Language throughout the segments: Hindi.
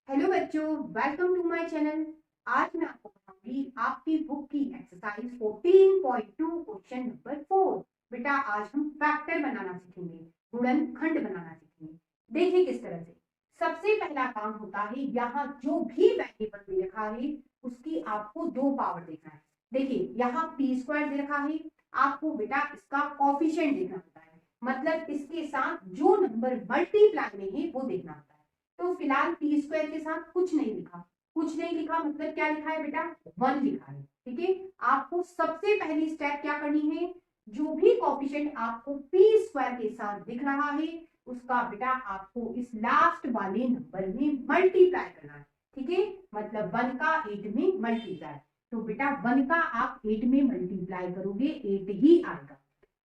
हेलो बच्चों, वेलकम टू माय चैनल। आज मैं आपको बताऊंगी आपकी बुक की एक्सरसाइज 14.2 क्वेश्चन नंबर 4। बेटा आज हम फैक्टर बनाना सीखेंगे, गुणनखंड बनाना सीखेंगे। देखिए किस तरह से। सबसे पहला काम होता है, यहाँ जो भी वेरिएबल दे रखा है उसकी आपको दो पावर देखना है। देखिए यहाँ पी स्क्वायर दे रखा है, आपको बेटा इसका कॉफिशिएंट देखना होता है, मतलब इसके साथ जो नंबर मल्टीप्लाई में है वो देखना होता है। तो फिलहाल टी स्क्वायर के साथ कुछ नहीं लिखा, कुछ नहीं लिखा मतलब क्या लिखा है बेटा, 1 लिखा है। ठीक है, आपको सबसे पहली स्टेप क्या करनी है, जो भी कोफिशिएंट आपको पी स्क्वायर के साथ दिख रहा है उसका बेटा आपको इस लास्ट वाले नंबर में मल्टीप्लाई करना है। ठीक है, मतलब 1 का 8 में मल्टीप्लाई, तो बेटा 1 का आप 8 में मल्टीप्लाई करोगे 8 ही आएगा।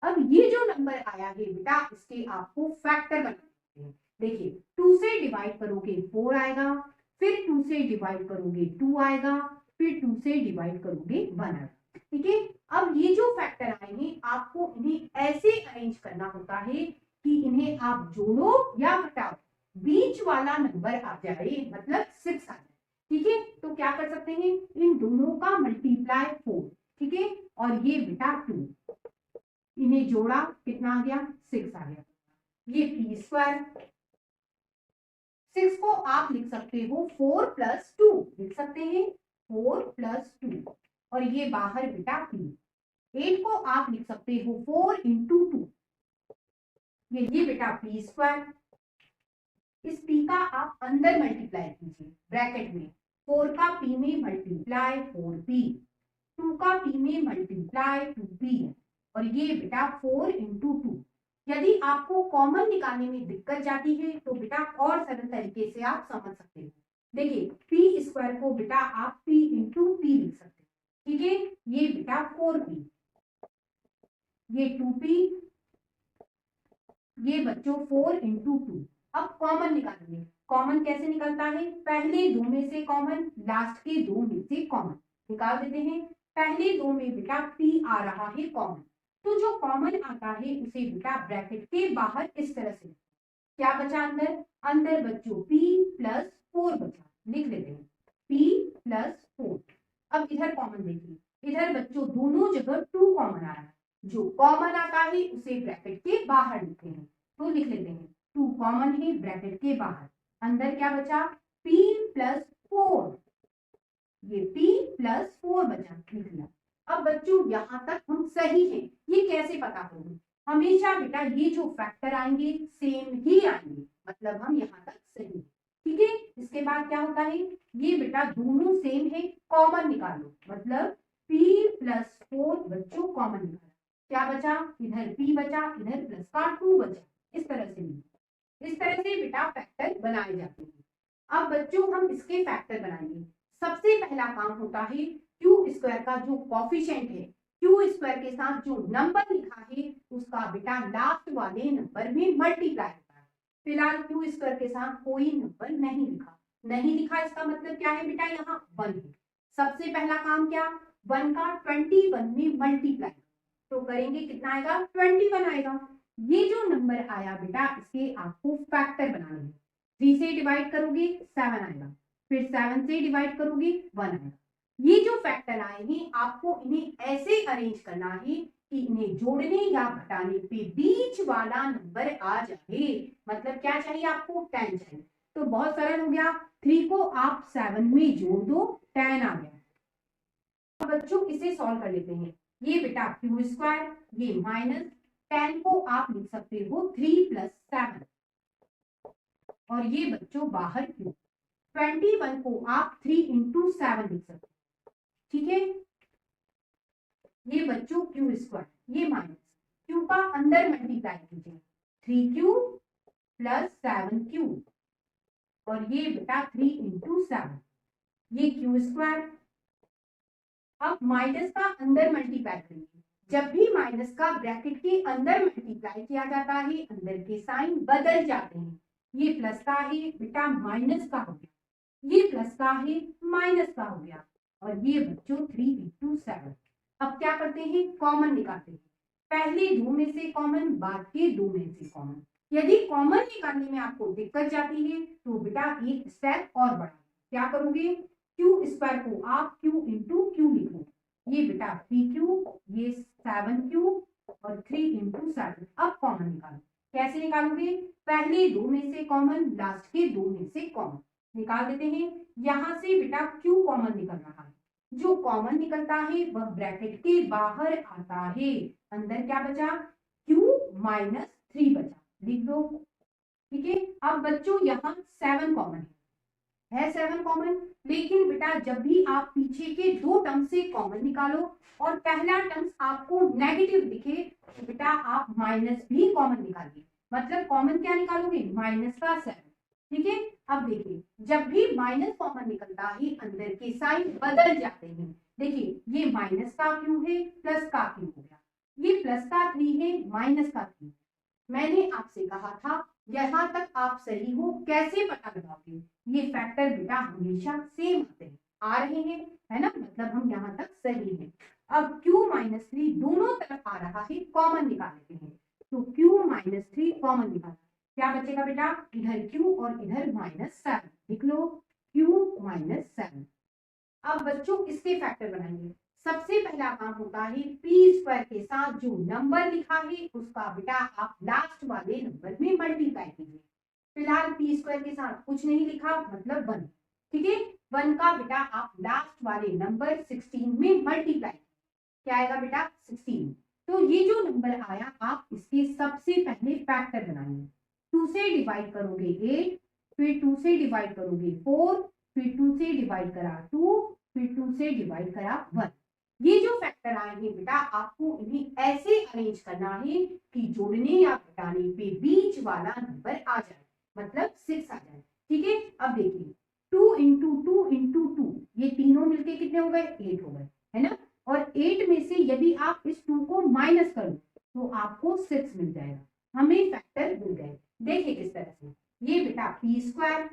अब ये जो नंबर आया है बेटा इसके आपको फैक्टर बनाने हैं। देखिए 2 से डिवाइड करोगे 4 आएगा, फिर 2 से डिवाइड करोगे 2 आएगा, फिर 2 से डिवाइड करोगे 1 आएगा। ठीक है, अब ये जो फैक्टर आए हैं आपको इन्हें ऐसे अरेंज करना होता है कि इन्हें आप जोड़ो या घटाओ, बीच वाला नंबर आ जाए, मतलब 6 आ जाए। ठीक है, तो क्या कर सकते हैं, इन दोनों का मल्टीप्लाई 4। ठीक है, और ये बेटा 2, इन्हें जोड़ा कितना आ गया, 6 आ गया। ये पी स्क्वायर, 6 को आप लिख सकते हो 4 प्लस 2, लिख सकते हैं 4 प्लस 2, और ये बाहर बेटा पी। 8 को आप लिख सकते हो 4 इंटू 2, ये बेटा पी स्क्वायर। इस पी का आप अंदर मल्टीप्लाई कीजिए ब्रैकेट में, 4 का पी में मल्टीप्लाई 4p, 2 का पी में मल्टीप्लाई 2p, और ये बेटा 4 इंटू 2। यदि आपको कॉमन निकालने में दिक्कत जाती है तो बेटा और सरल तरीके से आप समझ सकते हो। देखिए पी स्क्वायर को बेटा आप पी इंटू पी लिख सकते हो। ठीक है, ये बेटा 4p, ये 2p, ये बच्चों 4 इंटू 2। अब कॉमन निकालेंगे, कॉमन कैसे निकलता है, पहले दो में से कॉमन, लास्ट के दो में से कॉमन निकाल देते हैं। पहले दो में बेटा p आ रहा है कॉमन, तो जो कॉमन आता है उसे बेटा ब्रैकेट के बाहर इस तरह से, क्या बचा अंदर, अंदर बच्चों p प्लस 4 बचा, लिख लेते हैं p प्लस 4। अब इधर कॉमन देखिए, इधर बच्चों दोनों जगह 2 कॉमन आ रहा है, जो कॉमन आता है उसे ब्रैकेट के बाहर लिखते हैं, तो लिख लेते हैं 2 कॉमन है ब्रैकेट के बाहर, अंदर क्या बचा p प्लस 4, ये p प्लस 4 बचा, लिख लिया। अब बच्चों यहां तक हम सही हैं, ये कैसे पता करेंगे, हमेशा बेटा ये जो फैक्टर आएंगे सेम ही आएंगे, मतलब हम यहाँ तक सही। ठीक है, इसके बाद क्या होता है, ये बेटा दोनों सेम है, कॉमन निकालो, मतलब p प्लस 4 बच्चों कॉमन निकालो, क्या बचा, इधर p बचा, इधर प्लस का 2 बचा, इस तरह से इस तरह से बेटा फैक्टर बनाए जाते हैं। अब बच्चों हम इसके फैक्टर बनाएंगे। सबसे पहला काम होता है क्यू स्क्वायर का जो कॉफिशिएंट है, क्यू स्क्वायर के साथ जो नंबर लिखा है उसका बेटा लास्ट वाले नंबर में मल्टीप्लाई होता है। फिलहाल क्यू स्क्वायर के साथ कोई नंबर नहीं लिखा, नहीं लिखा इसका मतलब क्या है बेटा, यहाँ 1 है। सबसे पहला काम क्या, 1 का 21 में मल्टीप्लाई, तो करेंगे कितना आएगा, 21 आएगा। ये जो नंबर आया बेटा इसके आपको फैक्टर बनाने हैं। 3 से डिवाइड करोगे 7 आएगा, फिर 7 से डिवाइड करोगे 1 आएगा। ये जो फैक्टर आए हैं आपको इन्हें ऐसे अरेंज करना है कि इन्हें जोड़ने या घटाने पे बीच वाला नंबर आ जाए, मतलब क्या चाहिए आपको, 10 चाहिए। तो बहुत सरल हो गया, 3 को आप 7 में जोड़ दो, 10 आ गया। अब बच्चों इसे सॉल्व कर लेते हैं, ये बेटा क्यू स्क्वायर, ये माइनस 10 को आप लिख सकते हो 3 प्लस 7, और ये बच्चों बाहर क्यू, 21 को आप 3 इंटू 7 लिख सकते हो। ठीक है, ये बच्चों क्यू स्क्वायर, ये माइनस क्यू का अंदर मल्टीप्लाई कीजिए, 3q प्लस 7q, और ये बेटा 3 इंटू 7, ये क्यू स्क्वायर। अब माइनस का अंदर मल्टीप्लाई करेंगे, जब भी माइनस का ब्रैकेट के अंदर मल्टीप्लाई किया जाता है अंदर के साइन बदल जाते हैं, ये प्लस का है बेटा माइनस का हो गया, ये प्लस का है माइनस का हो गया, और ये बच्चों 3 इंटू 7। अब क्या करते हैं, कॉमन निकालते हैं, पहले दो में से कॉमन, बाद के दो में से कॉमन, यदि कॉमन निकालने में आपको दिक्कत जाती है तो बेटा एक स्टेप और बढ़ा, क्या करोगे, क्यू स्क्वायर को आप क्यू इंटू क्यू लिखो, ये बेटा 3q, ये 7q और 3 इंटू 7। अब कॉमन निकालो, कैसे निकालोगे, पहले दो में से कॉमन, लास्ट के दो में से कॉमन निकाल देते हैं। यहां से बेटा क्यू कॉमन निकल रहा है, जो कॉमन निकलता है वह ब्रैकेट के बाहर आता है, अंदर क्या बचा, क्यू माइनस 3 बचा, लिख दो। ठीक है, अब बच्चों यहाँ 7 कॉमन है 7 कॉमन, लेकिन बेटा जब भी आप पीछे के दो टर्म से कॉमन निकालो और पहला टर्म्स आपको नेगेटिव दिखे तो बेटा आप माइनस भी कॉमन निकालिए, मतलब कॉमन क्या निकालोगे, माइनस का 7। ठीक है, अब देखिए जब भी माइनस कॉमन निकलता है अंदर के साइन बदल जाते हैं। देखिए ये माइनस का क्यू है, प्लस का क्यू हो गया, ये प्लस का 3 है, माइनस का 3। मैंने आपसे कहा था यहां तक आप सही हो, कैसे पता लगाओगे, ये फैक्टर बेटा हमेशा सेम आते हैं, आ रहे हैं, है ना, मतलब हम यहाँ तक सही हैं। अब q माइनस 3 दोनों तरफ आ रहा है, कॉमन निकाल लेते हैं, तो q माइनस 3 कॉमन निकाला, क्या बचेगा बेटा, इधर q और इधर माइनस 7, लिख लो q माइनस 7। अब बच्चों इसके फैक्टर बनाएंगे, सबसे पहला काम होता है पी स्क्वायर के साथ जो नंबर लिखा है उसका बेटा आप लास्ट वाले नंबर में मल्टीप्लाई कीजिए। फिलहाल पी स्क्वायर के साथ कुछ नहीं लिखा, मतलब 1। ठीक है, 1 का बेटा आप लास्ट वाले नंबर 16 में मल्टीप्लाई, क्या आएगा बेटा 16। तो ये जो नंबर आया आप इसके सबसे पहले फैक्टर बनाइए, 2 से डिवाइड करोगे 8, फिर 2 से डिवाइड करोगे 4, फिर 2 से डिवाइड करा 2, फिर 2 से डिवाइड करा 1। ये जो फैक्टर आएंगे बेटा आपको इन्हें ऐसे अरेंज करना है कि जोड़ने या घटाने पे बीच वाला नंबर आ जाए, मतलब 6 आ जाए। ठीक है, अब देखिए 2 इंटू 2 इंटू 2, ये तीनों मिलके कितने हो गए, 8 हो गए, है ना। और 8 में से यदि आप इस 2 को माइनस करो तो आपको 6 मिल जाएगा, हमें फैक्टर मिल गए। देखिए किस तरह से, ये बेटा पी स्क्वायर,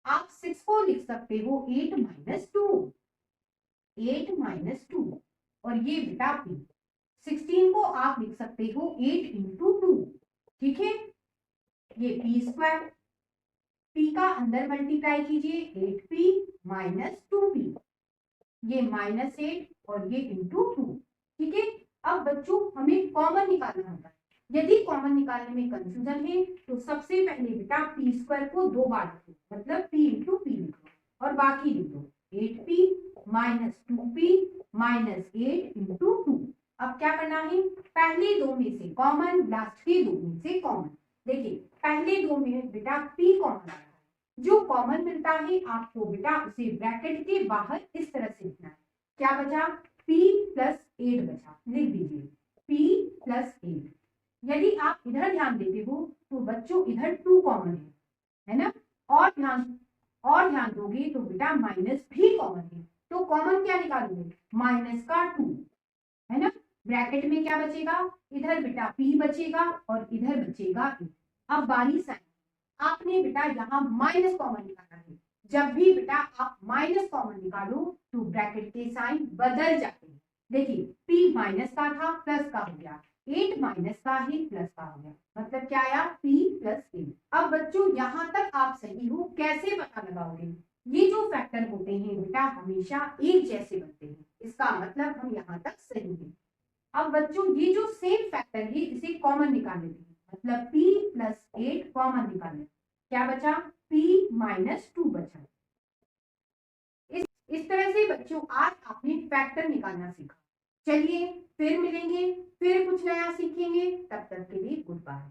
आप 6 को लिख सकते हो 8 माइनस 2, 8 माइनस 2, और ये बेटा पी 16 को आप लिख सकते हो 8 इंटू 2। ठीक है, ये पी स्क्वायर, पी का अंदर मल्टीप्लाई कीजिए 8p माइनस 2p, ये माइनस 8 और ये इंटू 2। ठीक है, अब बच्चों हमें कॉमन निकालना होता है, यदि कॉमन निकालने में कंफ्यूजन है तो सबसे पहले बेटा पी स्क्वायर को 2 बार लिखो, मतलब p इंटू पी लिखो और बाकी लिख दो 8p minus 2p minus 8 into 2। अब क्या करना है, पहले दो में से कॉमन, लास्ट के दो में से कॉमन। देखिए पहले दो में बेटा p कॉमन आ रहा है, जो कॉमन मिलता है आपको बेटा उसे ब्रैकेट के बाहर इस तरह से लिखना है, क्या बचा, p प्लस 8 बचा, लिख दीजिए p प्लस 8। यदि आप इधर ध्यान देते हो तो बच्चों इधर 2 कॉमन है ना, और ध्यान दोगे तो बेटा माइनस भी कॉमन है, तो कॉमन क्या निकालोगे, माइनस का 2, है ना। ब्रैकेट में क्या बचेगा, इधर बेटा p बचेगा और इधर बचेगा 8। अब बारी साइन, आपने बेटा यहाँ माइनस कॉमन निकाला है, जब भी बेटा आप माइनस कॉमन निकालो तो ब्रैकेट के साइन बदल जाते हैं। देखिए p माइनस का था प्लस का हो गया, 8 माइनस का ही प्लस का हो गया, मतलब क्या आया p प्लस 8। अब बच्चों यहाँ तक आप सही हो, कैसे पता लगाओगे, ये जो फैक्टर होते हैं बेटा हमेशा एक जैसे बनते हैं, इसका मतलब हम यहाँ तक सही हैं। अब बच्चों ये जो सेम फैक्टर है इसे कॉमन निकाल लेते हैं, मतलब p प्लस 8 कॉमन निकालें, क्या बचा, p माइनस 2 बचा। इस तरह से बच्चों आज आपने फैक्टर निकालना सीखा। चलिए फिर मिलेंगे, फिर कुछ नया सीखेंगे, तब तक के लिए गुड बाय।